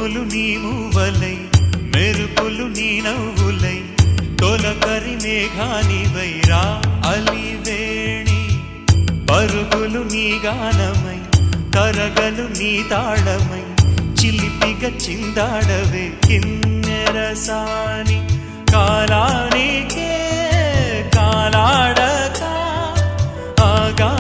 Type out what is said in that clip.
ఉరుములు నీ మూవలై మెరుపులు నీ నవ్వులై తొలకరి మేఘానివై రా అలివేణి పరుగులు నీ గానమై కరగలు నీ తాళమై చిలిపిగా చిందాడవే కిన్నెరసాని కాలానికే కాలాడక ఆగా